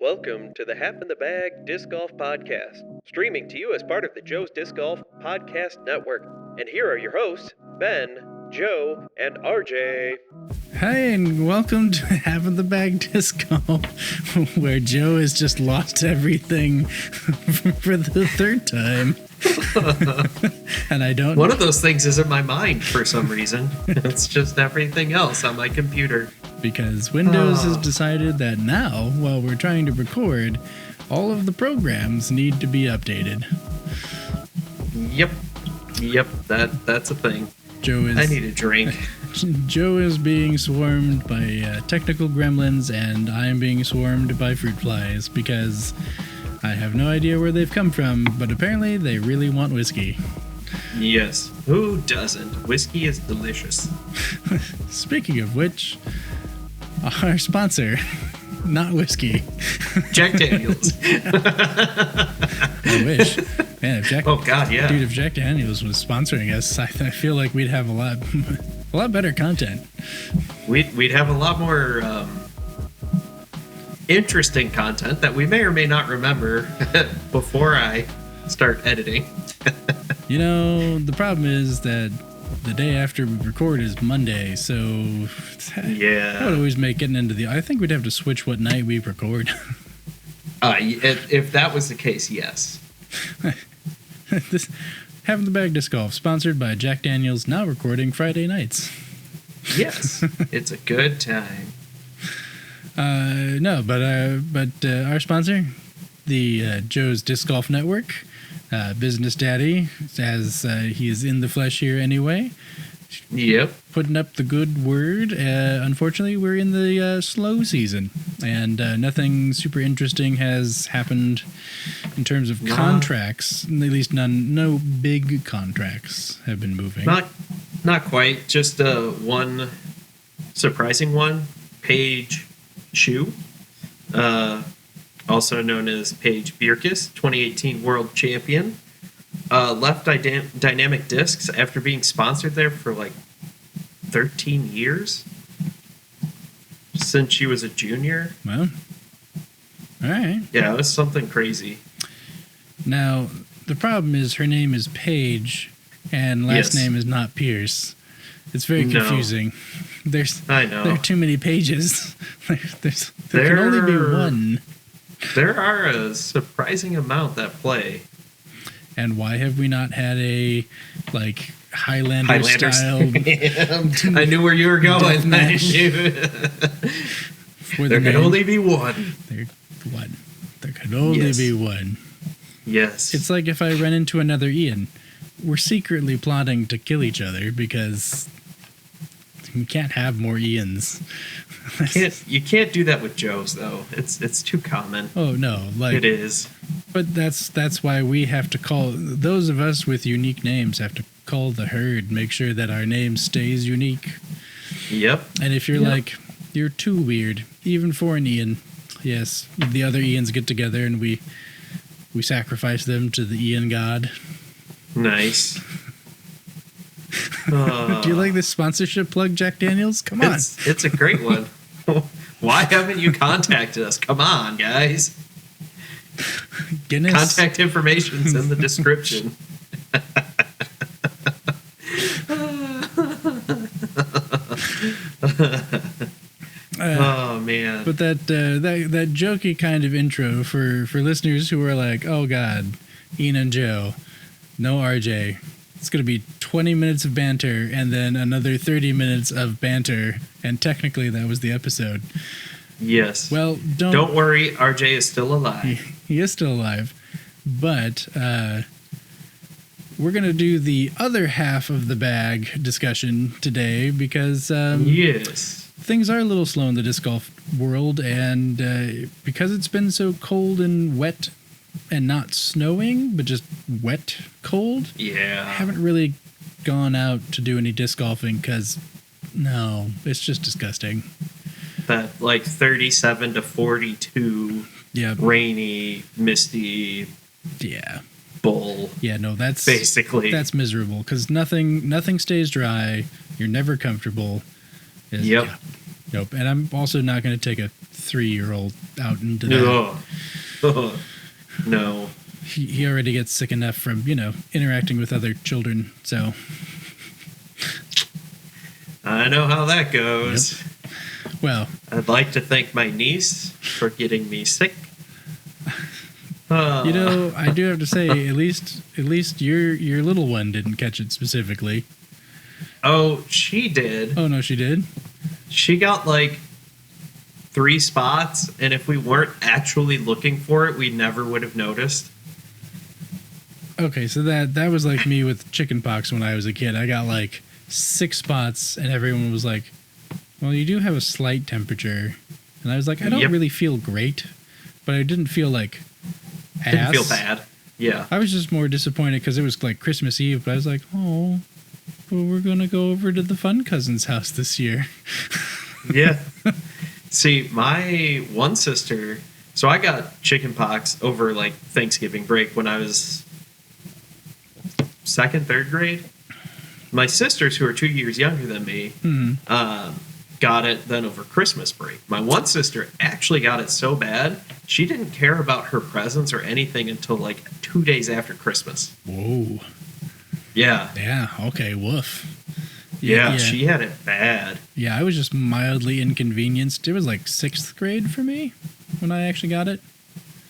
Welcome to the Half in the Bag Disc Golf Podcast, streaming to you as part of the Joe's Disc Golf Podcast Network. And here are your hosts, Ben, Joe, and RJ. Hi, and welcome to Half in the Bag Disc Golf, where Joe has just lost everything for the third time. And I don't. One of those things is in my mind for some reason. It's just everything else on my computer. Because Windows has decided that now, while we're trying to record, all of the programs need to be updated. Yep, that's a thing. I need a drink. Joe is being swarmed by technical gremlins, and I am being swarmed by fruit flies because I have no idea where they've come from, but apparently they really want whiskey. Yes, who doesn't? Whiskey is delicious. Speaking of which, our sponsor, not whiskey. Jack Daniels. I wish. Man, if oh God, yeah. Dude, if Jack Daniels was sponsoring us, I feel like we'd have a lot better content. We'd have a lot more interesting content that we may or may not remember before I start editing. You know, the problem is that the day after we record is Monday, so yeah, I would always make getting into I think we'd have to switch what night we record. If that was the case, yes. This Having the Bag Disc Golf, sponsored by Jack Daniels, now recording Friday nights. Yes, it's a good time. But our sponsor, the Joe's Disc Golf Network, Business Daddy, as he is in the flesh here anyway. Yep. Putting up the good word. Unfortunately, we're in the slow season, and nothing super interesting has happened in terms of contracts. At least no big contracts have been moving. Not quite. Just one surprising one. Paige Shu, also known as Paige Bierkes, 2018 World Champion. Left Dynamic Discs after being sponsored there for like 13 years since she was a junior. Well, all right. Yeah, it was something crazy. Now, the problem is her name is Paige and last name is not Pierce. It's very confusing. I know. There are too many pages. There can only be one. There are a surprising amount that play. And why have we not had a, like, Highlander style? I knew where you were going. I knew. There can only be one. There can only be one. Yes. It's like if I run into another Ian. We're secretly plotting to kill each other because we can't have more Ians. You can't do that with Joes, though. It's too common. Oh no, it is. But that's why we have to call those of us with unique names have to call the herd, make sure that our name stays unique. Yep. And if you're like you're too weird, even for an Ian, yes, the other Ians get together and we sacrifice them to the Ian god. Nice. Do you like this sponsorship plug, Jack Daniels? Come on. It's a great one. Why haven't you contacted us? Come on, guys. Guinness. Contact information's in the description. Oh man! But that jokey kind of intro for listeners who are like, oh god, Ian and Joe, no RJ. It's going to be 20 minutes of banter and then another 30 minutes of banter, and technically that was the episode. Yes. Well, don't worry, RJ is still alive. He is still alive, but we're going to do the other half of the bag discussion today because things are a little slow in the disc golf world, and because it's been so cold and wet and not snowing, but just wet cold. Yeah. I haven't really gone out to do any disc golfing because, no, it's just disgusting. That, like, 37 to 42, rainy, misty, bull. Yeah, no, that's... Basically. That's miserable because nothing stays dry. You're never comfortable. Yep. Nope. And I'm also not going to take a 3-year-old out into that. No. He already gets sick enough from, interacting with other children, so. I know how that goes. Yep. Well. I'd like to thank my niece for getting me sick. I do have to say, at least your little one didn't catch it specifically. Oh, she did. Oh, no, she did? She got, 3 spots, and if we weren't actually looking for it, we never would have noticed. Okay, so that was like me with chickenpox when I was a kid. I got, 6 spots, and everyone was like, well, you do have a slight temperature. And I was like, I don't really feel great, but I didn't feel like ass. Didn't feel bad. Yeah. I was just more disappointed because it was Christmas Eve, but I was like, oh, well, we're going to go over to the fun cousin's house this year. Yeah. See, my one sister, so I got chickenpox over Thanksgiving break when I was 2nd, 3rd grade. My sisters, who are 2 years younger than me, got it then over Christmas break. My one sister actually got it so bad, she didn't care about her presents or anything until 2 days after Christmas. Whoa. Yeah. Yeah, okay, woof. Yeah, she had it bad. Yeah, I was just mildly inconvenienced. It was 6th grade for me when I actually got it.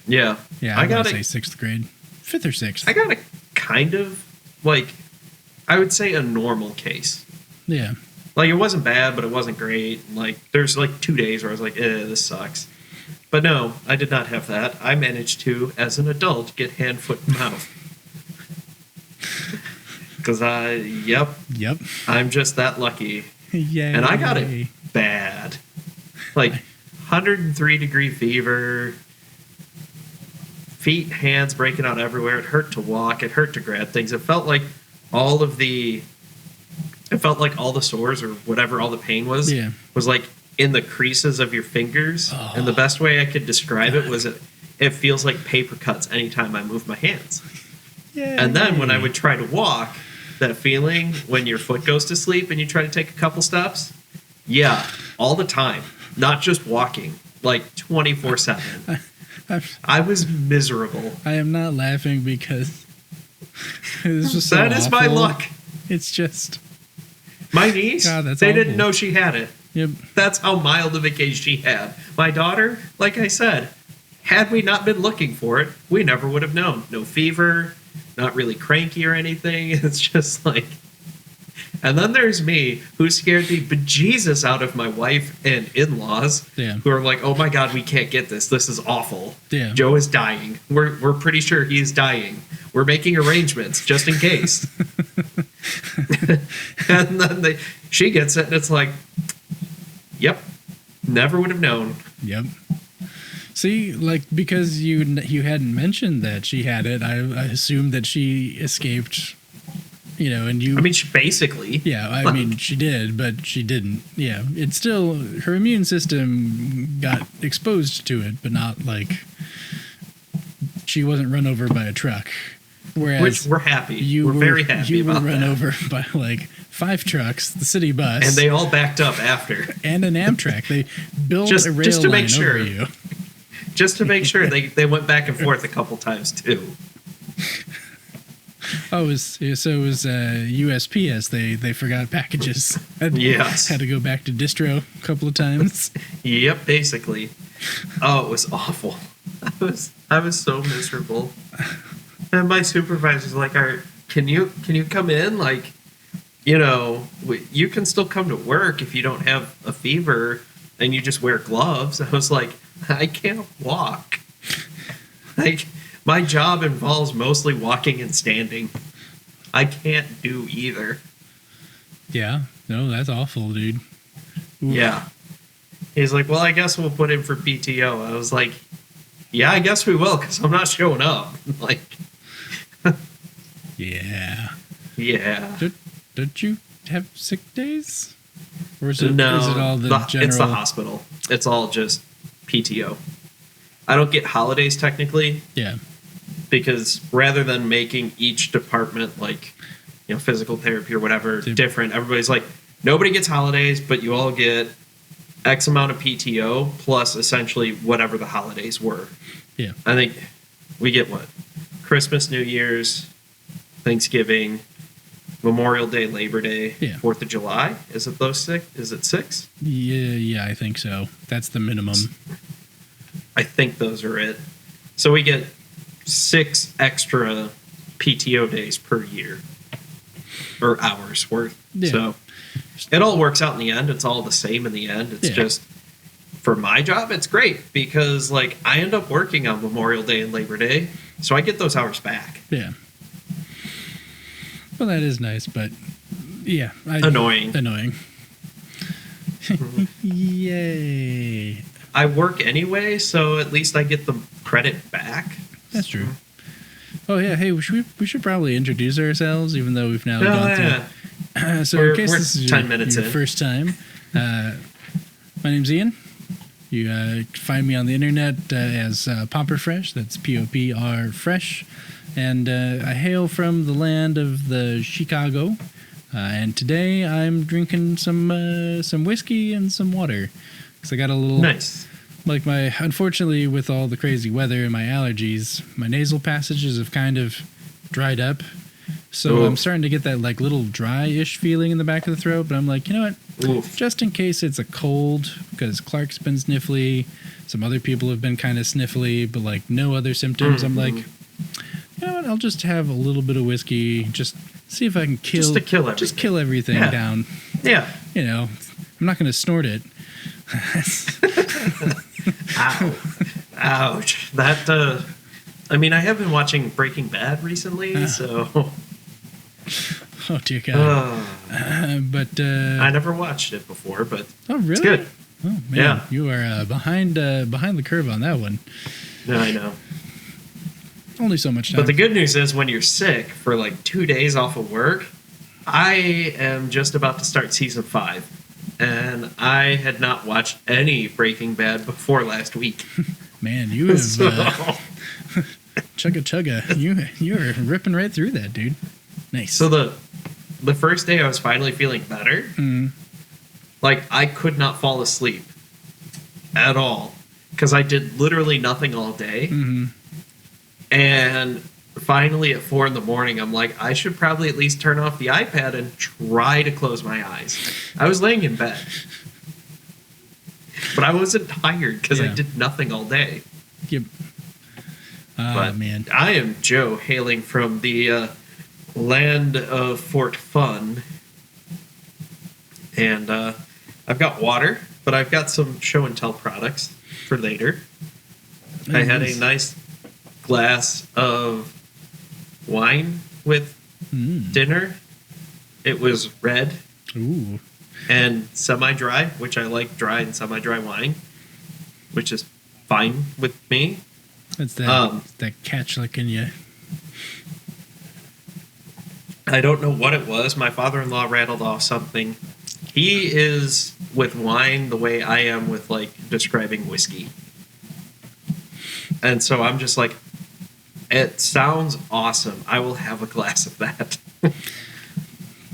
Yeah. Yeah, I got to say 6th grade. 5th or 6th. I got a kind of, I would say a normal case. Yeah. It wasn't bad, but it wasn't great. There's 2 days where I was like, this sucks. But no, I did not have that. I managed to, as an adult, get hand, foot, and mouth. Because Yep. I'm just that lucky. Yay. And I got it bad. 103-degree fever, feet, hands breaking out everywhere. It hurt to walk. It hurt to grab things. It felt like all the sores or whatever all the pain was in the creases of your fingers. Oh. And the best way I could describe it was it feels like paper cuts anytime I move my hands. Yay. And then when I would try to walk, that feeling when your foot goes to sleep and you try to take a couple steps, all the time, not just walking, 24/7. I was miserable. I am not laughing because it's just that is my luck. It's just my niece. God, that's they awful. didn't know she had it. Yep. That's how mild of a case she had. My daughter, like I said, had we not been looking for it, we never would have known. No fever, not really cranky or anything. It's just and then there's me, who scared the bejesus out of my wife and in-laws, who are like, oh my God, we can't get this. This is awful. Yeah. Joe is dying. We're pretty sure he is dying. We're making arrangements just in case. And then she gets it, and it's yep, never would have known. Yep. See, because you hadn't mentioned that she had it, I assumed that she escaped, and you... I mean, she basically... Yeah, I mean, she did, but she didn't. Yeah, it's still... Her immune system got exposed to it, but not, she wasn't run over by a truck. Whereas... Which we're happy. We're very happy about that. You were run over by, 5 trucks, the city bus... And they all backed up after. And an Amtrak. They built a rail just to line make sure. over you. Just to make sure, they went back and forth a couple times, too. Oh, it was USPS. They forgot packages. Yes. Had to go back to distro a couple of times. Yep, basically. Oh, it was awful. I was so miserable. And my supervisor's like, can you come in? You can still come to work if you don't have a fever and you just wear gloves. I was like, I can't walk. My job involves mostly walking and standing. I can't do either. Yeah. No, that's awful, dude. Ooh. Yeah. He's like, well, I guess we'll put in for PTO. I was like, yeah, I guess we will, because I'm not showing up. Yeah. Yeah. Don't you have sick days? Or is it, no, is it all the general... It's the hospital. It's all just PTO. I don't get holidays technically. Yeah. Because rather than making each department physical therapy or whatever different, everybody's like, nobody gets holidays, but you all get X amount of PTO plus essentially whatever the holidays were. Yeah. I think we get what? Christmas, New Year's, Thanksgiving, Memorial Day, Labor Day, 4th of July. Is it those 6? Is it 6? Yeah, I think so. That's the minimum. I think those are it. So we get 6 extra PTO days per year. Or hours worth. Yeah. So it all works out in the end. It's all the same in the end. It's just, for my job, it's great because, like, I end up working on Memorial Day and Labor Day, so I get those hours back. Yeah. Well, that is nice, but yeah. Annoying. Yay. I work anyway, so at least I get the credit back. That's true. Oh, yeah. Hey, we should probably introduce ourselves, even though we've now gone through. So in case this is your first time, my name's Ian. You find me on the internet as Popper Fresh. That's Popr Fresh. And I hail from the land of the Chicago. And today I'm drinking some whiskey and some water. Because I got a little... Nice. Unfortunately, with all the crazy weather and my allergies, my nasal passages have kind of dried up. So I'm starting to get that like little dry-ish feeling in the back of the throat. But I'm like, you know what? Just in case it's a cold, because Clark's been sniffly, some other people have been kind of sniffly, but like no other symptoms. I'm like, you know what? I'll just have a little bit of whiskey, just see if I can kill everything down. Yeah. You know, I'm not going to snort it. Ow. Ouch. That, I mean, I have been watching Breaking Bad recently, so... Oh, dear God. But I never watched it before, but really? It's good. Oh, man. Yeah. You are behind the curve on that one. No, I know. Only so much time. But the good news is when you're sick for like 2 days off of work, I am just about to start season 5. And I had not watched any Breaking Bad before last week. Man, you have chugga. You're ripping right through that, dude. Nice. So the first day I was finally feeling better. Like I could not fall asleep at all because I did literally nothing all day. And finally at 4 a.m, I'm like, I should probably at least turn off the iPad and try to close my eyes. I was laying in bed, but I wasn't tired because I did nothing all day. Yep. But man, I am Joe, hailing from the land of Fort Fun, and I've got water, but I've got some show and tell products for later. I had a nice glass of wine with dinner. It was red and semi-dry, which I like dry and semi-dry wine, which is fine with me. It's that catch like in you. I don't know what it was. My father-in-law rattled off something. He is with wine the way I am with like describing whiskey. And so I'm just like, it sounds awesome. I will have a glass of that.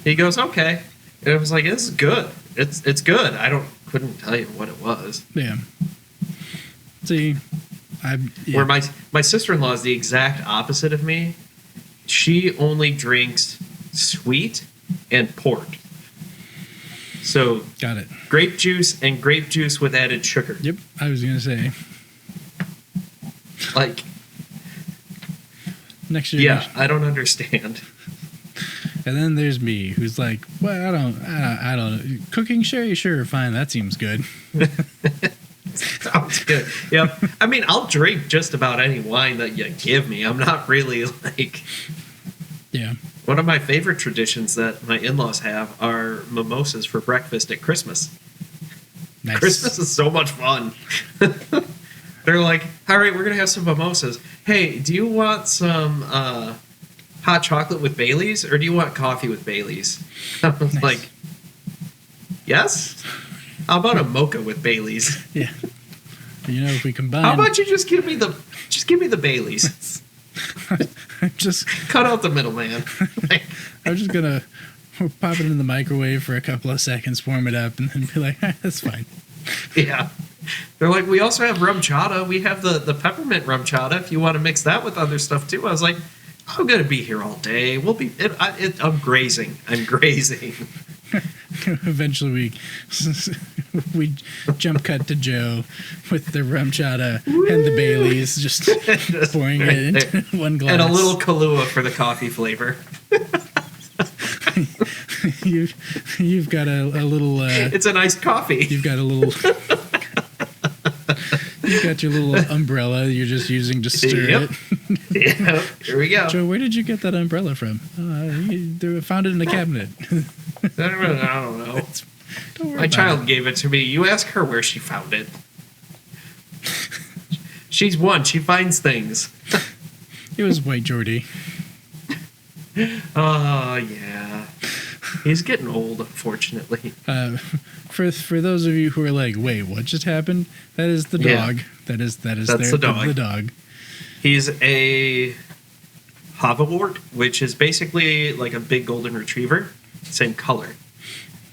He goes, okay. And I was like, this is good. It's good. Couldn't tell you what it was. Yeah. See, where my sister-in-law is the exact opposite of me. She only drinks sweet and port. So got it. Grape juice and grape juice with added sugar. Yep, I was gonna say. Like, next year. Yeah, I don't understand. And then there's me, who's like, well, I don't know. Cooking sherry, sure, fine. That seems good. Sounds good. Yep. I mean, I'll drink just about any wine that you give me. I'm not really like... Yeah. One of my favorite traditions that my in-laws have are mimosas for breakfast at Christmas. Nice. Christmas is so much fun. They're like, all right, we're going to have some mimosas. Hey, do you want some hot chocolate with Baileys, or do you want coffee with Baileys? I was like, yes? How about a mocha with Baileys? Yeah. You know, if we combine... How about you just give me the Baileys? Just cut out the middleman. I'm just going to pop it in the microwave for a couple of seconds, warm it up, and then be like, that's fine. Yeah. They're like, we also have rum chata. We have the peppermint rum chata if you want to mix that with other stuff too. I was like, I'm going to be here all day. I'm grazing. I'm grazing. Eventually we jump cut to Joe with the rum chata and the Baileys, just pouring it into one glass. And a little Kahlua for the coffee flavor. You've got a little... it's an iced coffee. You've got a little... You've got your little umbrella you're just using to stir it. Yep. Here we go. Joe, where did you get that umbrella from? Found it in the cabinet. I don't know. My child gave it to me. You ask her where she found it. She's one. She finds things. It was White Geordie. Oh, yeah. He's getting old, unfortunately. For those of you who are like, wait, what just happened? That is the dog. Yeah. That's the dog. The dog. He's a Havawart, which is basically like a big golden retriever. Same color.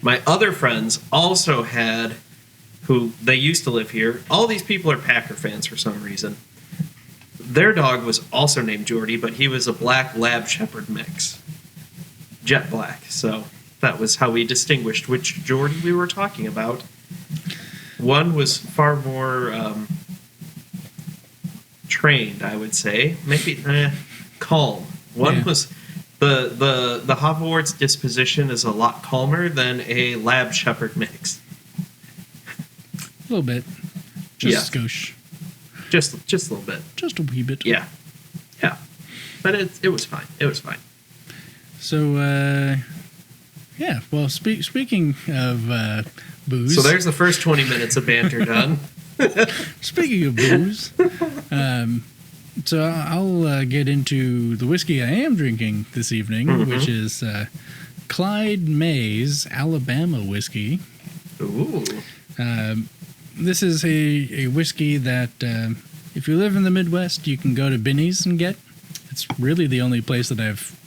My other friends also had, who they used to live here. All these people are Packer fans for some reason. Their dog was also named Geordie, but he was a black lab shepherd mix. Jet black. So that was how we distinguished which Geordie we were talking about. One was far more trained, I would say. Maybe calm. One was the Havawart's disposition is a lot calmer than a lab shepherd mix. A little bit. Just a skosh. Just a little bit. Just a wee bit. Yeah. Yeah. But it was fine. It was fine. So, well, speaking of booze... So there's the first 20 minutes of banter done. Speaking of booze, so I'll get into the whiskey I am drinking this evening, which is Clyde May's Alabama whiskey. Ooh. This is a whiskey that if you live in the Midwest, you can go to Binny's and get. It's really the only place that I've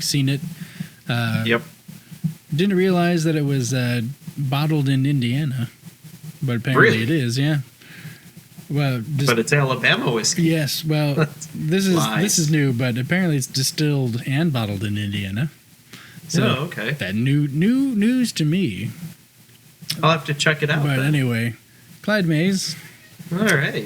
seen it. Yep. Didn't realize that it was bottled in Indiana, but apparently it is. Yeah. Well, but it's Alabama whiskey. Yes. Well, this is new, but apparently it's distilled and bottled in Indiana. So okay. That new news to me. I'll have to check it out. But anyway, Clyde May's. All right.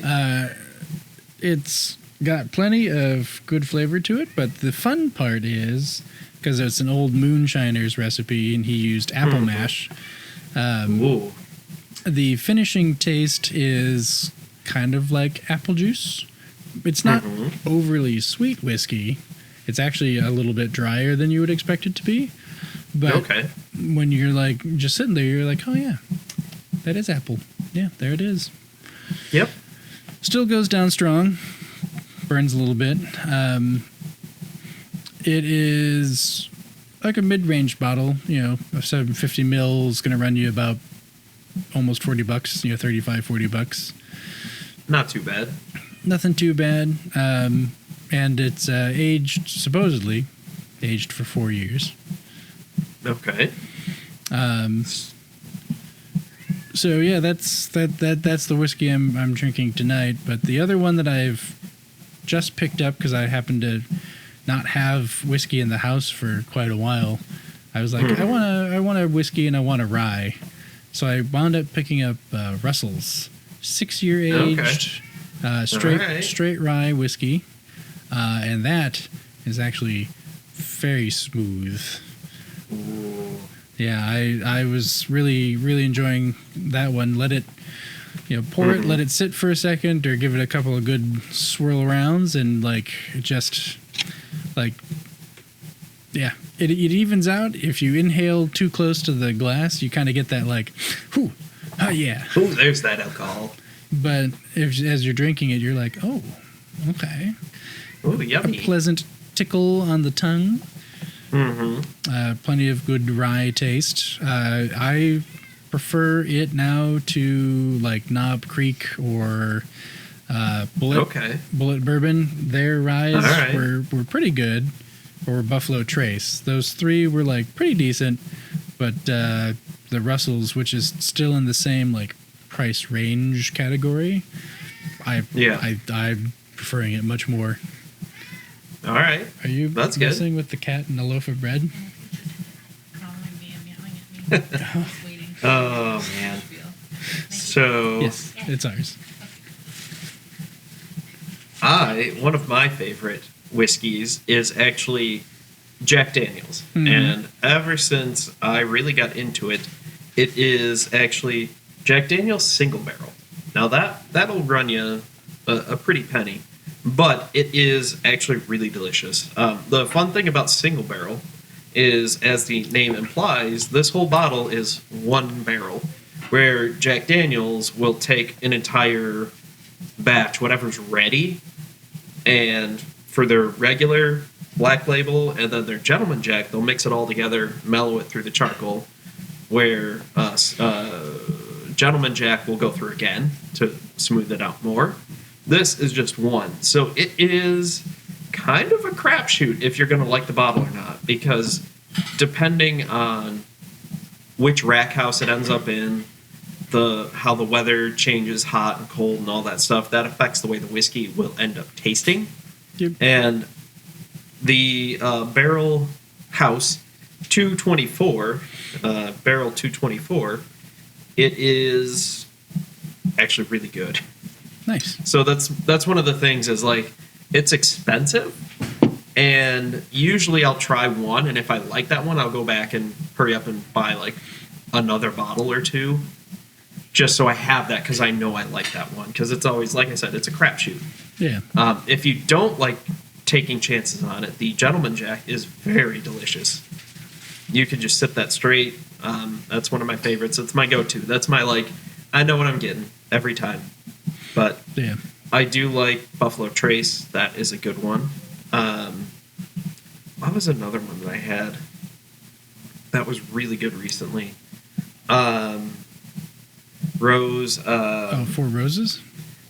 It's got plenty of good flavor to it, but the fun part is, because it's an old moonshiner's recipe and he used apple mash, the finishing taste is kind of like apple juice. It's not overly sweet whiskey. It's actually a little bit drier than you would expect it to be. But when you're just sitting there, you're like, oh yeah, that is apple. Yeah, there it is. Yep. Still goes down strong. Burns a little bit. It is like a mid-range bottle, of 750 ml is going to run you about almost $40, $35-$40. Not too bad. Nothing too bad. And it's supposedly aged for 4 years. Okay. So yeah, that's the whiskey I'm drinking tonight. But the other one that I've just picked up because I happen to not have whiskey in the house for quite a while, I was like, I want a whiskey and I want a rye. So I wound up picking up Russell's 6-year aged straight rye whiskey, and that is actually very smooth. Ooh. Yeah, I was really enjoying that one. Let it, pour it, let it sit for a second, or give it a couple of good swirl rounds, and it evens out. If you inhale too close to the glass, you kind of get that whew, oh yeah. Oh, there's that alcohol. But as you're drinking it, you're like, oh, okay. Oh, yummy. A pleasant tickle on the tongue. Plenty of good rye taste. I prefer it now to Knob Creek or Bullet Bourbon. Their ryes were pretty good. Or Buffalo Trace. Those three were pretty decent, but the Russell's, which is still in the same price range category, I'm preferring it much more. All right. Are you That's messing with the cat and a loaf of bread? Oh, man. So... Yes, it's ours. One of my favorite whiskeys is actually Jack Daniel's. Mm-hmm. And ever since I really got into it, it is actually Jack Daniel's Single Barrel. Now that'll run you a pretty penny, but it is actually really delicious. The fun thing about Single Barrel is, as the name implies, this whole bottle is one barrel, where Jack Daniel's will take an entire batch, whatever's ready, and for their regular black label and then their Gentleman Jack, they'll mix it all together, mellow it through the charcoal, where Gentleman Jack will go through again to smooth it out more. This is just one. So it is kind of a crapshoot if you're going to like the bottle or not, because depending on which rack house it ends up in, how the weather changes, hot and cold and all that stuff, that affects the way the whiskey will end up tasting. Yep. And the Barrel House 224, Barrel 224, it is actually really good. Nice. So that's one of the things is, like, it's expensive, and usually I'll try one, and if I like that one, I'll go back and hurry up and buy, like, another bottle or two, just so I have that, because I know I like that one, because it's always, like I said, it's a crapshoot. Yeah. If you don't like taking chances on it, the Gentleman Jack is very delicious. You can just sip that straight. That's one of my favorites. It's my go-to. That's my, like, I know what I'm getting every time. But yeah. I do like Buffalo Trace. That is a good one. What was another one that I had that was really good recently? Rose. Four Roses?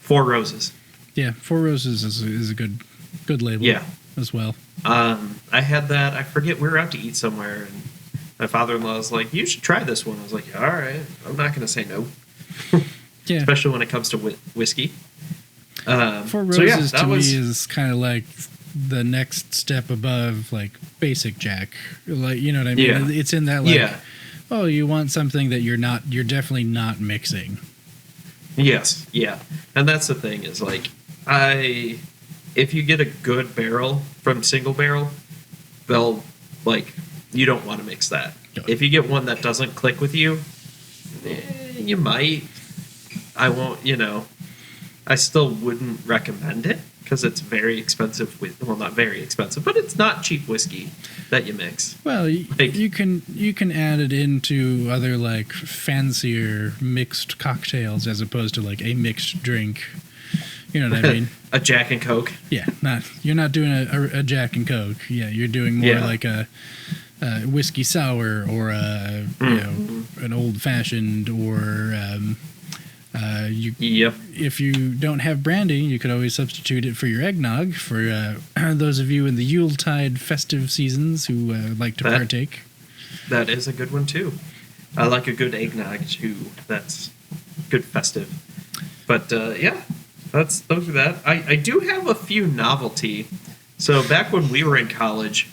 Four Roses. Yeah, Four Roses is a good label. Yeah. As well. I had that. I forget, we were out to eat somewhere, and my father-in-law was like, "You should try this one." I was like, "All right, I'm not going to say no." Yeah. Especially when it comes to whiskey. Four Roses to me is kind of like the next step above, like, basic Jack. Like, you know what I mean? Yeah. It's in that, like, oh, you want something that you're definitely not mixing. Yes, yeah. And that's the thing is, like, if you get a good barrel from Single Barrel, they'll, like, you don't want to mix that. If you get one that doesn't click with you, you might. I won't, I still wouldn't recommend it, because it's very expensive. Well, not very expensive, but it's not cheap whiskey that you mix. Well, you can add it into other, like, fancier mixed cocktails as opposed to, like, a mixed drink. You know what I mean? A Jack and Coke. Yeah, you're not doing a Jack and Coke. Yeah, you're doing more like a whiskey sour or an old fashioned, or if you don't have brandy, you could always substitute it for your eggnog. For those of you in the Yuletide festive seasons who like to partake, that is a good one too. I like a good eggnog too. That's good festive. But those are that. I do have a few novelty. So back when we were in college,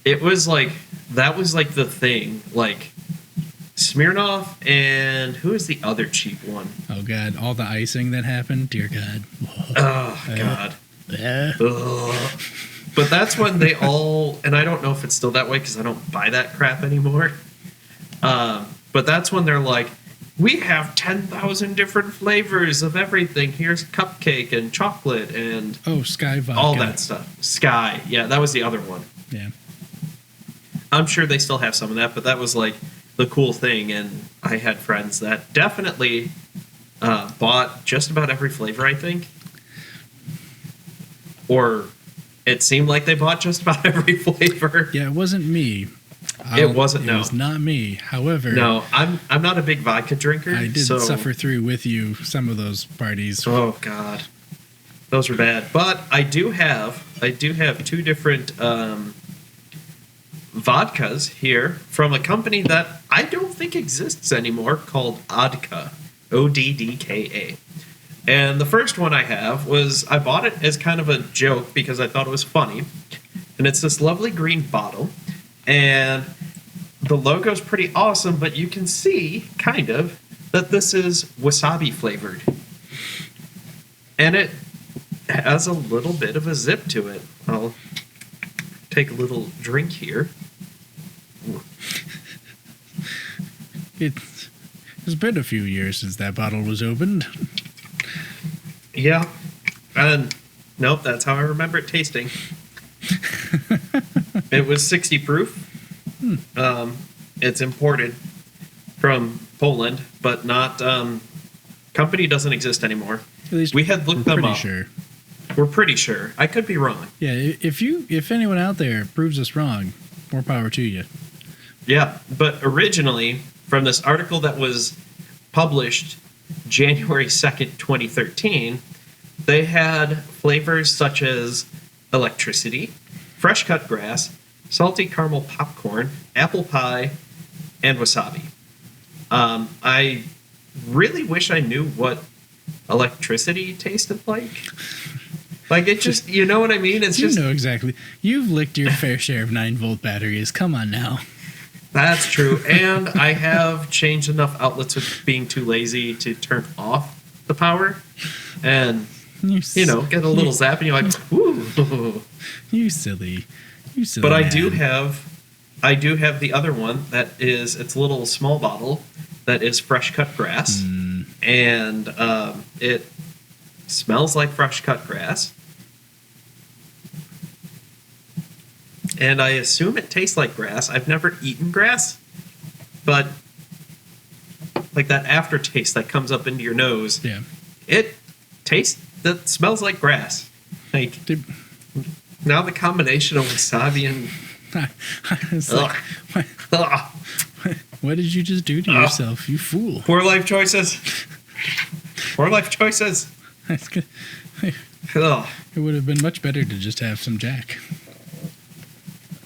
it was like that was like the thing, like Smirnoff, and who is the other cheap one? Oh God, all the icing that happened, dear God. Oh God. But that's when they all, and I don't know if it's still that way because I don't buy that crap anymore. But that's when they're like, we have 10,000 different flavors of everything. Here's cupcake and chocolate and Sky vodka, all that stuff. Sky, yeah, that was the other one. Yeah, I'm sure they still have some of that, but that was like the cool thing. And I had friends that definitely bought just about every flavor, I think, or it seemed like they bought just about every flavor. Yeah, it wasn't me. It wasn't. No, it was not me. However, no, I'm not a big vodka drinker. I did suffer through with you some of those parties. Oh God, those were bad. But I do have two different vodkas here from a company that I don't think exists anymore, called Odka. ODDKA. And the first one I have was, I bought it as kind of a joke because I thought it was funny. And it's this lovely green bottle. And the logo's pretty awesome, but you can see, kind of, that this is wasabi flavored. And it has a little bit of a zip to it. I'll take a little drink here. It's been a few years since that bottle was opened. Yeah. And nope, that's how I remember it tasting. It was 60 proof. It's imported from Poland, but not company doesn't exist anymore. At least we had looked them up. Sure. We're pretty sure. I could be wrong. Yeah, if anyone out there proves us wrong, more power to you. Yeah, but originally, from this article that was published January 2nd, 2013, they had flavors such as electricity, fresh cut grass, salty caramel popcorn, apple pie, and wasabi. I really wish I knew what electricity tasted like. Like, it just, you know what I mean? It's just... You know exactly. You've licked your fair share of 9-volt batteries. Come on now. That's true. And I have changed enough outlets with being too lazy to turn off the power. And, you know, get a little zap and you're like, ooh. You silly But man. I do have the other one that is, it's a little small bottle that is fresh cut grass. And it smells like fresh cut grass. And I assume it tastes like grass. I've never eaten grass, but like that aftertaste that comes up into your nose, yeah, that smells like grass. Like, now the combination of wasabi and what did you just do to yourself, you fool? Poor life choices. Poor life choices. That's good. It would have been much better to just have some Jack.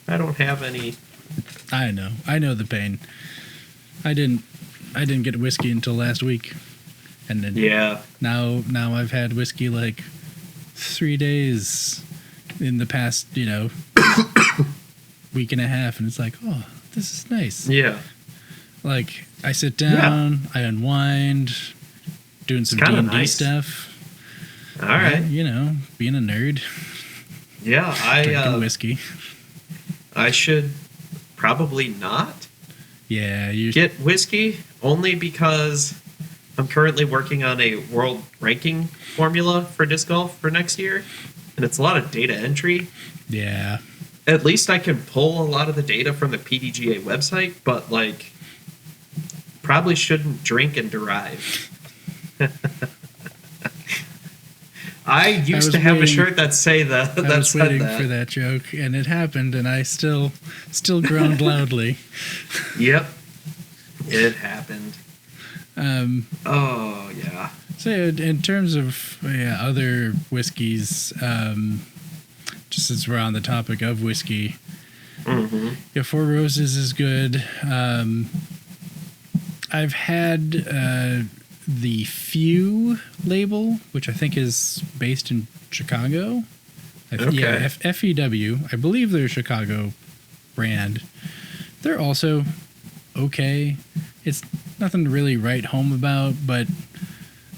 I don't have any. I know the pain. I didn't get whiskey until last week, and then now I've had whiskey like 3 days in the past, week and a half, and it's like, oh, this is nice. Yeah. Like, I sit down, I unwind, doing some D&D nice stuff. All right. Being a nerd. Yeah, drinking whiskey. I should probably not get whiskey, only because I'm currently working on a world ranking formula for disc golf for next year, and it's a lot of data entry. Yeah. At least I can pull a lot of the data from the PDGA website, but, probably shouldn't drink and derive. I used to have a shirt that said that. I was waiting for that joke, and it happened, and I still groaned loudly. Yep, it happened. Oh yeah. So in terms of other whiskeys, just as we're on the topic of whiskey, Four Roses is good. I've had the Few label, which I think is based in Chicago. Yeah, FEW. I believe they're a Chicago brand. They're also okay. It's nothing to really write home about, but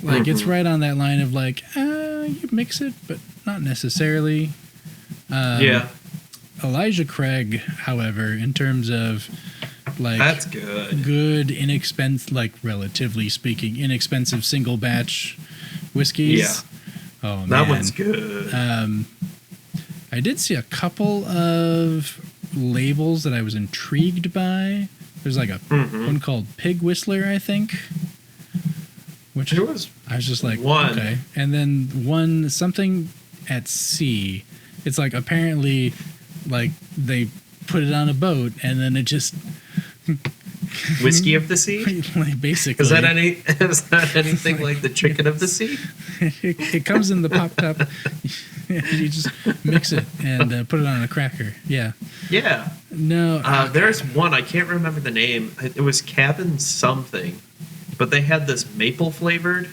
it's right on that line of you mix it, but not necessarily. Elijah Craig, however, in terms of that's good, inexpensive, relatively speaking, inexpensive single batch whiskeys. Yeah. Oh man, that one's good. I did see a couple of labels that I was intrigued by. There's a one called Pig Whistler, I think. Which I was just like, one. Okay. And then something at sea. It's apparently they put it on a boat and then it just Whiskey of the Sea? Basically. Is that anything like the Chicken of the Sea? It comes in the pop top. You just mix it and put it on a cracker. Yeah. Yeah. No. There's one, I can't remember the name. It was Cabin something. but they had this maple flavored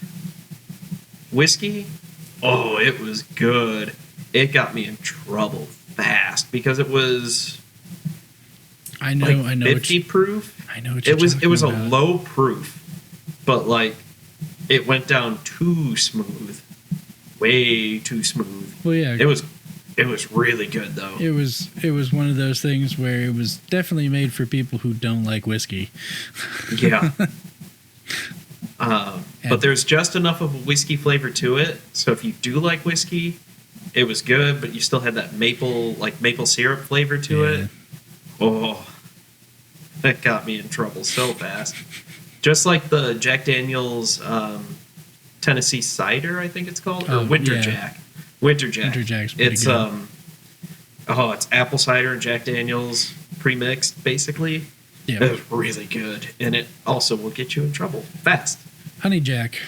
whiskey. Oh, it was good. It got me in trouble fast because it was I know 50 proof. I know what it was a about. low proof, but like it went down too smooth. Way too smooth. Well, yeah. It was really good though. It was one of those things where it was definitely made for people who don't like whiskey. Yeah. But there's just enough of a whiskey flavor to it. So if you do like whiskey, it was good, but you still had that maple syrup flavor to it. Oh, that got me in trouble so fast. Just like the Jack Daniel's Tennessee Cider, I think it's called, or Winter Jack. Winter Jack. Winter Jack's pretty it's good. It's apple cider and Jack Daniel's pre-mixed, basically. Yeah. It was really good, and it also will get you in trouble fast. Honey Jack.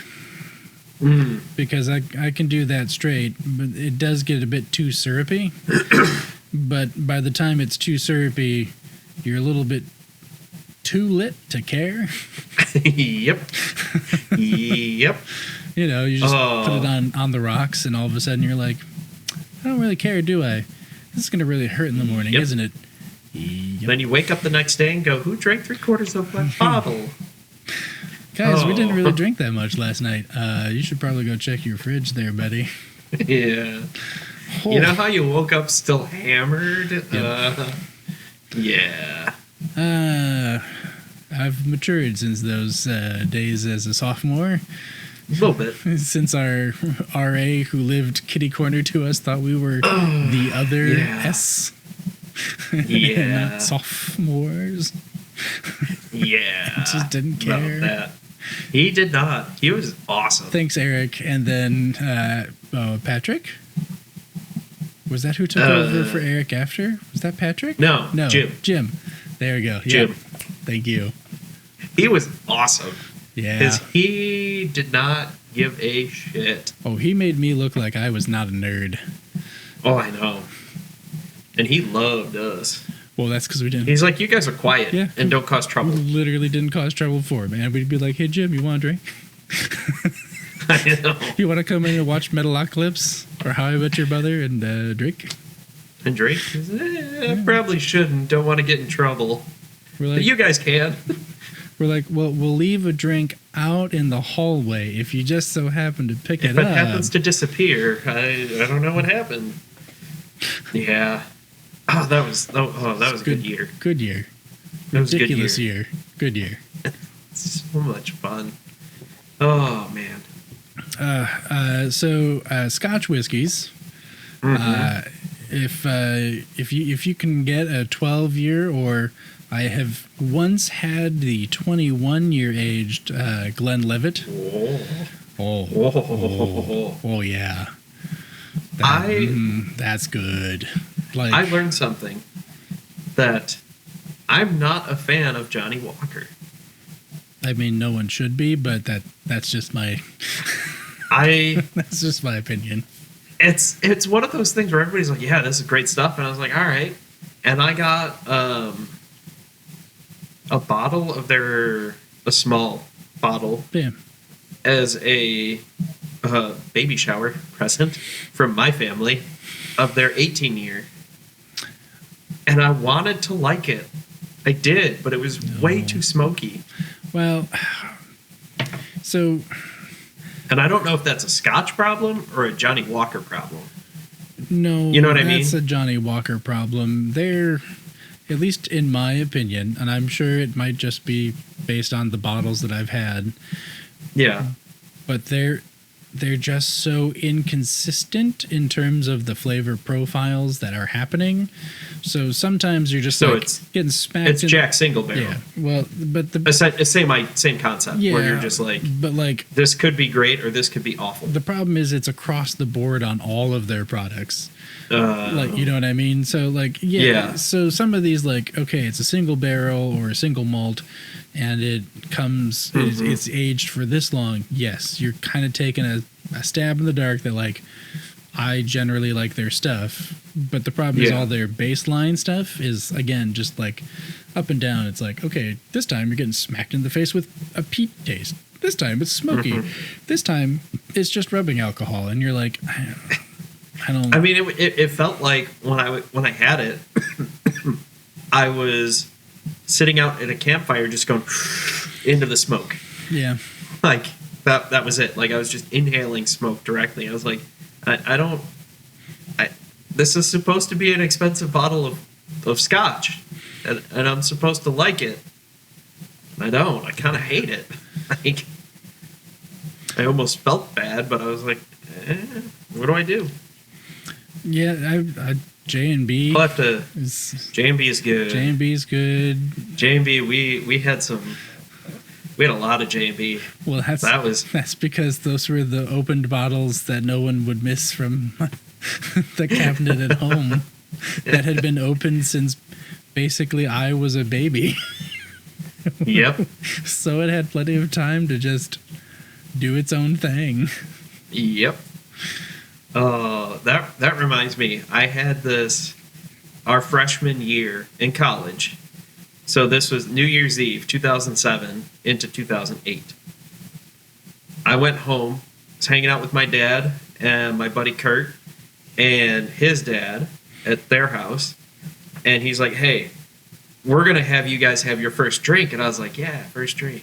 Because I can do that straight, but it does get a bit too syrupy. But by the time it's too syrupy, you're a little bit too lit to care. Yep. Yep. You know, you just put it on the rocks, and all of a sudden you're like, I don't really care, do I? This is going to really hurt in the morning, isn't it? Yep. Then you wake up the next day and go, who drank 3/4 of my bottle? Guys, we didn't really drink that much last night. You should probably go check your fridge there, buddy. Yeah. Oh. You know how you woke up still hammered? Yep. Yeah. I've matured since those days as a sophomore. A little bit. Since our RA who lived kitty corner to us thought we were the other S. Yeah. Not sophomores. Yeah. Just didn't care. About that. He did not. He was awesome. Thanks, Eric. And then Patrick? Was that who took over for Eric after? Was that Patrick? No, Jim. There we go. Jim. Yep. Thank you. He was awesome. Yeah. Because he did not give a shit. Oh, he made me look like I was not a nerd. Oh, I know. And he loved us. Well, that's because we didn't. He's like, you guys are quiet and don't cause trouble. We literally didn't cause trouble before, man. We'd be like, hey, Jim, you want a drink? I know. You want to come in and watch Metalocalypse or How I Met Your Mother and drink? And Drake? I probably shouldn't. Don't want to get in trouble. We're like, but you guys can. We're like, well, we'll leave a drink out in the hallway if you just so happen to pick it up. If it happens to disappear, I don't know what happened. Yeah. Oh, that was a good year. Good year. That was Ridiculous a good year. Good year. So much fun. Oh man. So Scotch whiskeys. Mm-hmm. If you can get a 12-year, or I have once had the 21-year aged Glenlivet. Oh yeah. That's good. Like, I learned something that I'm not a fan of Johnny Walker. I mean, no one should be, but that's just my that's just my opinion. It's one of those things where everybody's like, yeah, this is great stuff, and I was like, all right. And I got a bottle of a small bottle as a baby shower present from my family of their 18-year. And I wanted to like it. I did, but it was way too smoky. Well, so... And I don't know if that's a Scotch problem or a Johnny Walker problem. No, you know what I mean? That's a Johnny Walker problem. They're, at least in my opinion, and I'm sure it might just be based on the bottles that I've had. Yeah. But they're just so inconsistent in terms of the flavor profiles that are happening. So sometimes you're just it's getting smacked. It's Jack Single Barrel. Yeah. Well, but same concept. Yeah, where you're just like, but like, this could be great or this could be awful. The problem is it's across the board on all of their products. Like, you know what I mean? So like, yeah. So some of these, like, okay, it's a single barrel or a single malt, and it comes, it's aged for this long. Yes, you're kind of taking a stab in the dark that, like, I generally like their stuff, but the problem is all their baseline stuff is, again, just like up and down. It's like, okay, this time you're getting smacked in the face with a peat taste. This time it's smoky. Mm-hmm. This time it's just rubbing alcohol, and you're like, I don't. I mean, it felt like when I had it, I was sitting out at a campfire, just going into the smoke. Yeah, like that was it. Like I was just inhaling smoke directly. I was like, this is supposed to be an expensive bottle of scotch, and I'm supposed to like it. I don't. I kind of hate it. Like, I almost felt bad, but I was like, what do I do? Yeah, J&B. I'll have to. J&B is good. J&B is good. J&B, we had a lot of J&B. Well, that's because those were the opened bottles that no one would miss from the cabinet at home that had been opened since basically I was a baby. Yep. So it had plenty of time to just do its own thing. Yep. That reminds me. I had this our freshman year in college. So this was New Year's Eve, 2007 into 2008. I went home, was hanging out with my dad and my buddy Kurt and his dad at their house. And he's like, hey, we're going to have you guys have your first drink. And I was like, yeah, first drink.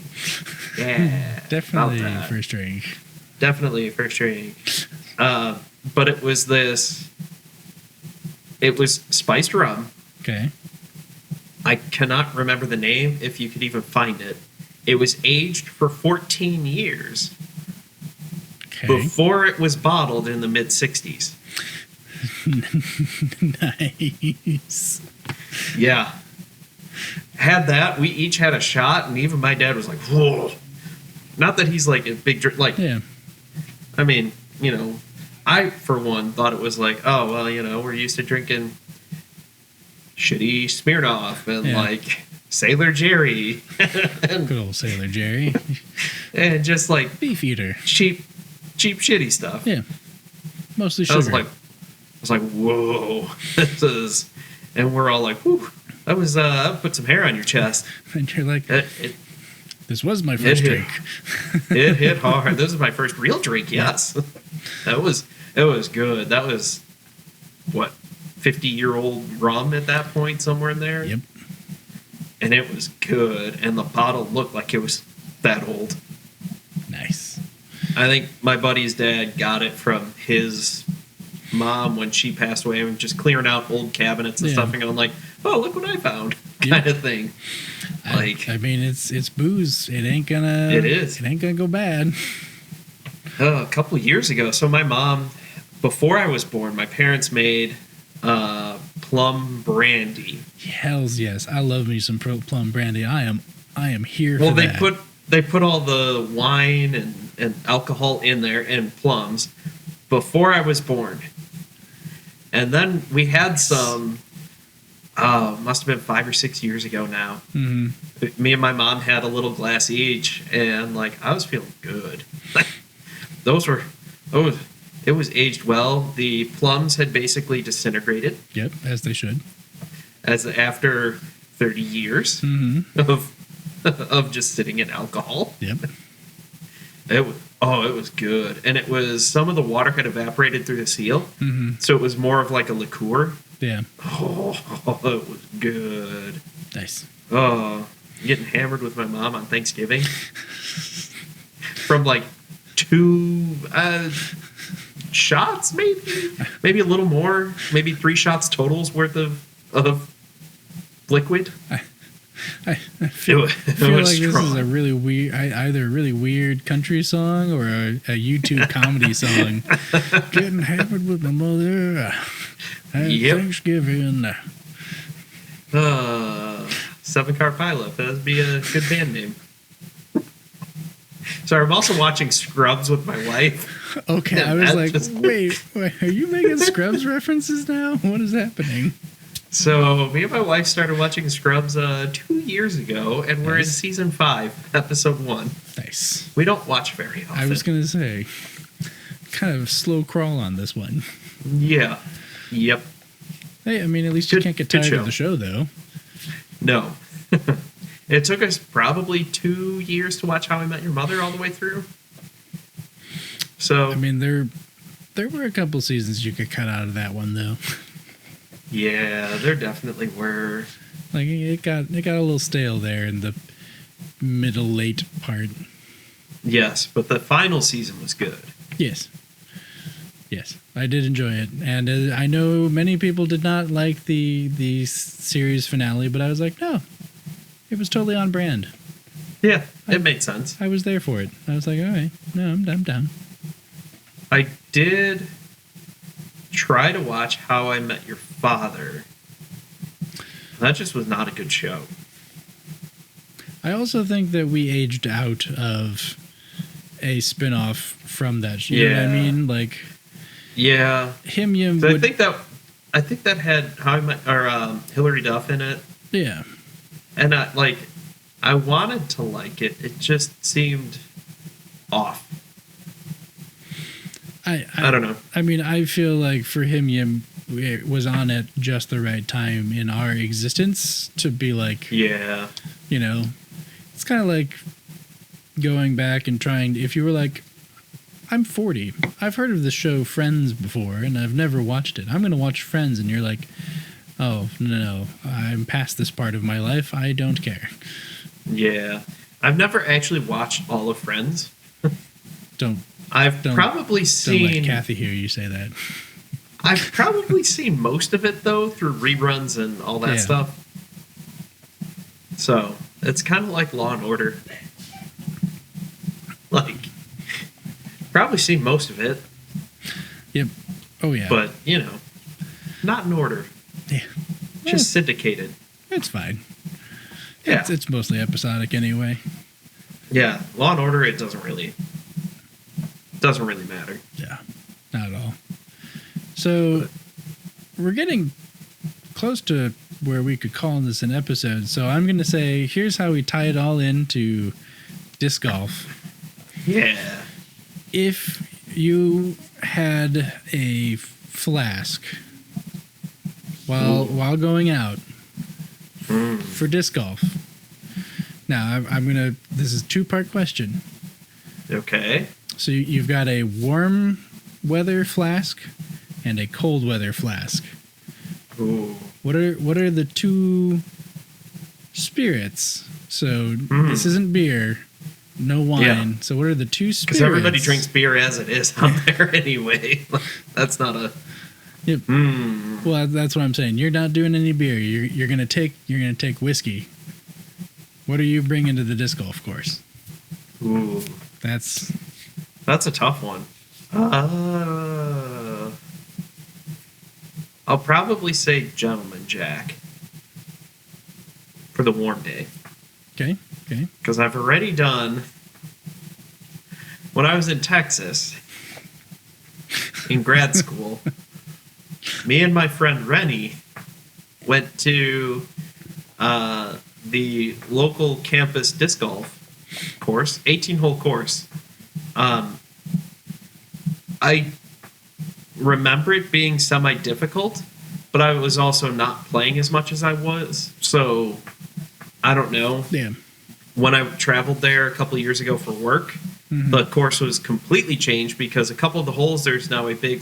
Yeah. Definitely first drink. Definitely first drink. But it was spiced rum. Okay. I cannot remember the name, if you could even find it. It was aged for 14 years. Okay. Before it was bottled in the mid-60s. Nice. Yeah. Had that. We each had a shot, and even my dad was like, whoa. Not that he's like a big drink. Like, yeah. I mean, I, for one, thought it was like, oh, well, we're used to drinking shitty Smirnoff and like Sailor Jerry. Good old Sailor Jerry. And just like Beefeater. Cheap shitty stuff. Yeah. Mostly sugar. I was like, whoa. This is, and we're all like, whew, that was, put some hair on your chest. And you're like, this was my first drink. It hit hard. This was my first real drink, yes. It was good. That was, what, 50-year-old rum at that point, somewhere in there? Yep. And it was good. And the bottle looked like it was that old. Nice. I think my buddy's dad got it from his mom when she passed away. And just clearing out old cabinets and stuff and going like, oh, look what I found, kind of thing. I mean, it's booze. It ain't gonna go bad. A couple of years ago, so my mom, before I was born, my parents made plum brandy. Hells yes, I love me some plum brandy. I am here for that. Well, they put all the wine and alcohol in there and plums before I was born, and then we had some. Must have been 5 or 6 years ago now. Mm-hmm. Me and my mom had a little glass each, and like I was feeling good. It was aged well. The plums had basically disintegrated. Yep, as they should. As after 30 years of just sitting in alcohol. Yep. It was good, and it was some of the water had evaporated through the seal, so it was more of like a liqueur. Yeah. Oh, it was good. Nice. Oh, getting hammered with my mom on Thanksgiving from like 2 shots, maybe a little more, maybe 3 shots totals worth of liquid. I feel like this is a really weird, either a really weird country song or a YouTube comedy song. Getting hammered with my mother at Thanksgiving. 7-Car Pilot. That'd be a good band name. Sorry, I'm also watching Scrubs with my wife. Okay, I was like, wait, are you making Scrubs references now? What is happening? So, me and my wife started watching Scrubs 2 years ago, and we're in season 5, episode 1. Nice. We don't watch very often. I was going to say, kind of slow crawl on this one. Yeah. Yep. Hey, I mean, at least you can't get tired of the show, though. No. It took us probably 2 years to watch How I Met Your Mother all the way through. So I mean, there were a couple seasons you could cut out of that one, though. Yeah, there definitely were. Like it got a little stale there in the middle late part. Yes, but the final season was good. Yes, I did enjoy it, and I know many people did not like the series finale, but I was like, no, it was totally on brand. Yeah, it made sense. I was there for it. I was like, all right, no, I'm down. I did try to watch How I Met Your Father. That just was not a good show. I also think that we aged out of a spin-off from that show. You know what I mean? Like, yeah. Him so I think that had How I Met Hilary Duff in it. Yeah. And I wanted to like it. It just seemed off. I don't know. I mean, I feel like for him, it was on at just the right time in our existence to be like, yeah, you know, it's kind of like going back and trying. If you were like, I'm 40, I've heard of the show Friends before, and I've never watched it. I'm going to watch Friends, and you're like, oh no, I'm past this part of my life. I don't care. Yeah, I've never actually watched all of Friends. I've probably seen... Don't let Kathy hear you say that. I've probably seen most of it, though, through reruns and all that stuff. So, it's kind of like Law & Order. Like, probably seen most of it. Yep. Oh, yeah. But, not in order. Yeah. Just syndicated. It's fine. Yeah. It's mostly episodic anyway. Yeah. Law & Order, it doesn't really matter. Yeah, not at all. So we're getting close to where we could call this an episode. So I'm going to say, here's how we tie it all into disc golf. Yeah. If you had a flask while going out for disc golf. Now this is a 2-part question. Okay. So you've got a warm weather flask and a cold weather flask. Ooh. What are the two spirits? So this isn't beer, no wine. Yeah. So what are the two spirits? Because everybody drinks beer as it is out there anyway. That's not a. Yep. Well, that's what I'm saying. You're not doing any beer. You're gonna take whiskey. What are you bringing to the disc golf course? Ooh. That's a tough one. I'll probably say Gentleman Jack for the warm day. Okay. Because I've already done... When I was in Texas, in grad school, me and my friend Rennie went to the local campus disc golf course, 18-hole course. I remember it being semi-difficult, but I was also not playing as much as I was. So, I don't know. Yeah. When I traveled there a couple of years ago for work, the course was completely changed because a couple of the holes, there's now a big,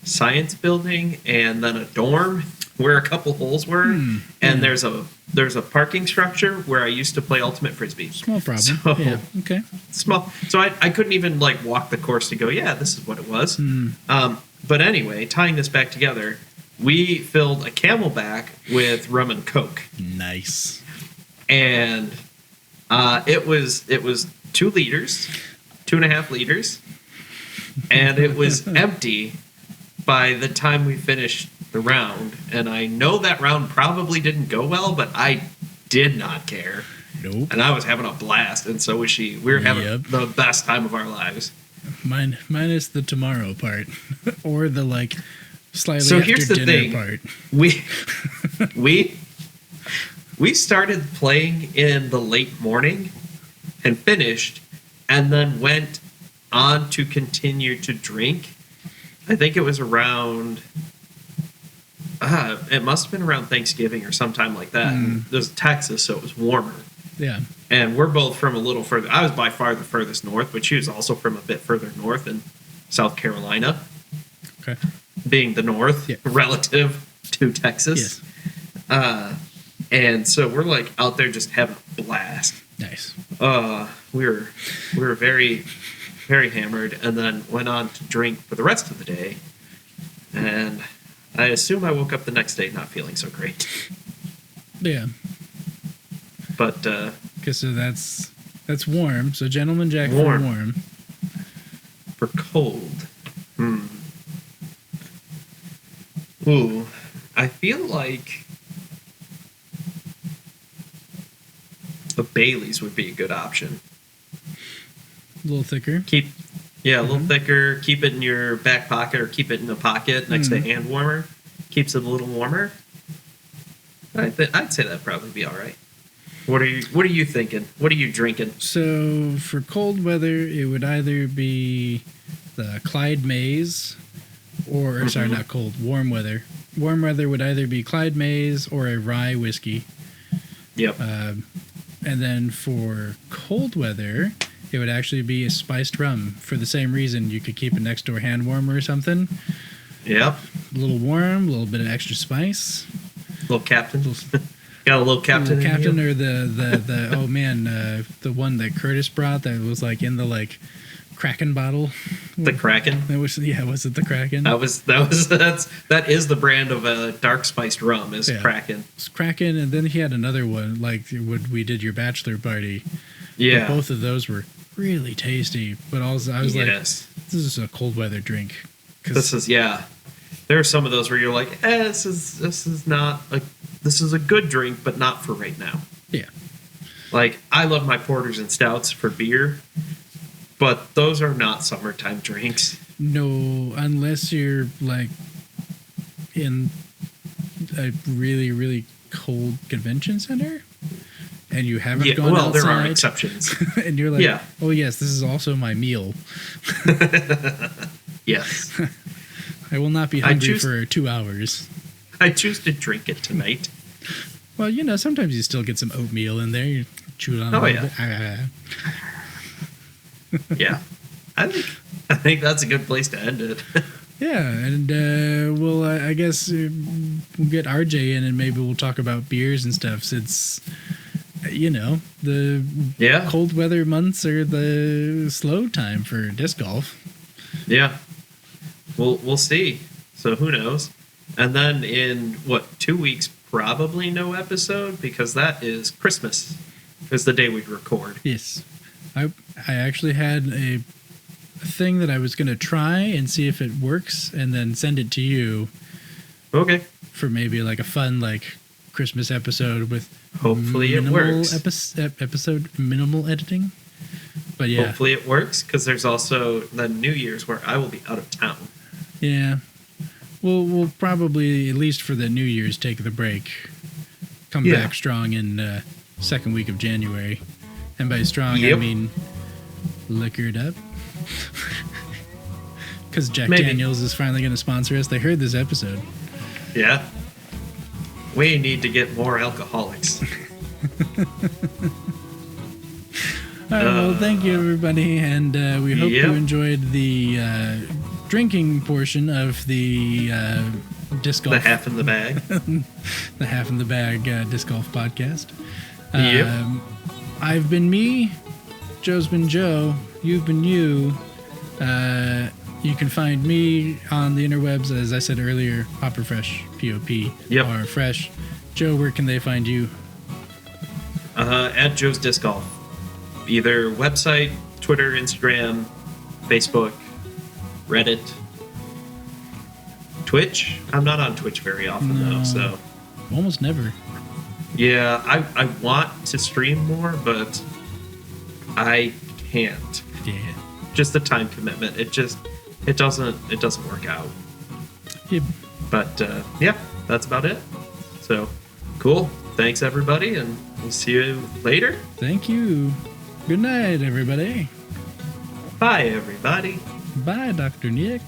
science building and then a dorm where a couple holes were. And there's a parking structure where I used to play Ultimate Frisbee. Small problem. So, yeah. Okay. Small. So I couldn't even walk the course to go, yeah, this is what it was. But anyway, tying this back together, we filled a Camelback with rum and Coke. Nice. And it was 2 liters, 2.5 liters, and it was empty by the time we finished the round. And I know that round probably didn't go well, but I did not care. Nope. And I was having a blast, and so was she. We were having the best time of our lives. Minus the tomorrow part, or the slightly so after here's the dinner thing. part. We started playing in the late morning and finished, and then went on to continue to drink, I think it was around... it must have been around Thanksgiving or sometime like that. And it was Texas, so it was warmer. Yeah. And we're both from a little further. I was by far the furthest north, but she was also from a bit further north in South Carolina. Okay. Being the north relative to Texas. Yes. And so we're like out there just having a blast. Nice. We were very, very hammered, and then went on to drink for the rest of the day. And I assume I woke up the next day not feeling so great. Yeah. But okay, so that's warm. So Gentleman Jack for warm. For cold. Ooh, I feel like a Bailey's would be a good option. A little thicker. A little thicker. Keep it in your back pocket or keep it in the pocket next to hand warmer. Keeps it a little warmer. I'd say that'd probably be all right. What are you thinking? What are you drinking? So for cold weather, it would either be the Clyde Mays, or sorry, not cold. Warm weather. Warm weather would either be Clyde Mays or a rye whiskey. Yep. And then for cold weather, it would actually be a spiced rum. For the same reason, you could keep a next door hand warmer or something. Yep. A little warm, a little bit of extra spice. Little Captain. Got a little Captain. Little Captain, or the oh man, the one that Curtis brought that was like in the like Kraken bottle. The Kraken. Was it the Kraken? That is the brand of a dark spiced rum. Is Kraken. It's Kraken, and then he had another one like when we did your bachelor party. Yeah. But both of those were really tasty, but also I was like, this is a cold weather drink. This is There are some of those where you're like, this is not this is a good drink, but not for right now. Yeah. Like, I love my porters and stouts for beer, but those are not summertime drinks. No, unless you're like in a really, really cold convention center and you haven't gone outside. There are exceptions. And you're like, oh yes, this is also my meal. Yes. I will not be hungry for 2 hours. I choose to drink it tonight. Well, sometimes you still get some oatmeal in there. You chew it on a little bit. Yeah. I think that's a good place to end it. Yeah, and I guess we'll get RJ in and maybe we'll talk about beers and stuff since, the cold weather months are the slow time for disc golf. Yeah. We'll see. So who knows? And then in 2 weeks, probably no episode because that is Christmas. Is the day we record. Yes, I actually had a thing that I was going to try and see if it works, and then send it to you. Okay. For maybe like a fun Christmas episode with hopefully it works. Episode minimal editing. But yeah, hopefully it works because there's also the New Year's where I will be out of town. Yeah. We'll probably, at least for the New Year's, take the break. Come back strong in second week of January. And by strong, I mean liquored up. Because Jack Daniels is finally going to sponsor us. They heard this episode. Yeah. We need to get more alcoholics. All right, well, thank you, everybody. And we hope you enjoyed the... drinking portion of the disc golf. The half in the bag. The half in the bag disc golf podcast. I've been me. Joe's been Joe. You've been you. You can find me on the interwebs, as I said earlier, Popperfresh, P-O-P, or Fresh. Joe, where can they find you? At Joe's Disc Golf. Either website, Twitter, Instagram, Facebook, Reddit, Twitch. I'm not on Twitch very often though, so almost never. Yeah, I want to stream more, but I can't. Yeah. Just the time commitment. It doesn't work out. Yep. But that's about it. So cool. Thanks everybody, and we'll see you later. Thank you. Good night, everybody. Bye, everybody. Bye, Dr. Nick.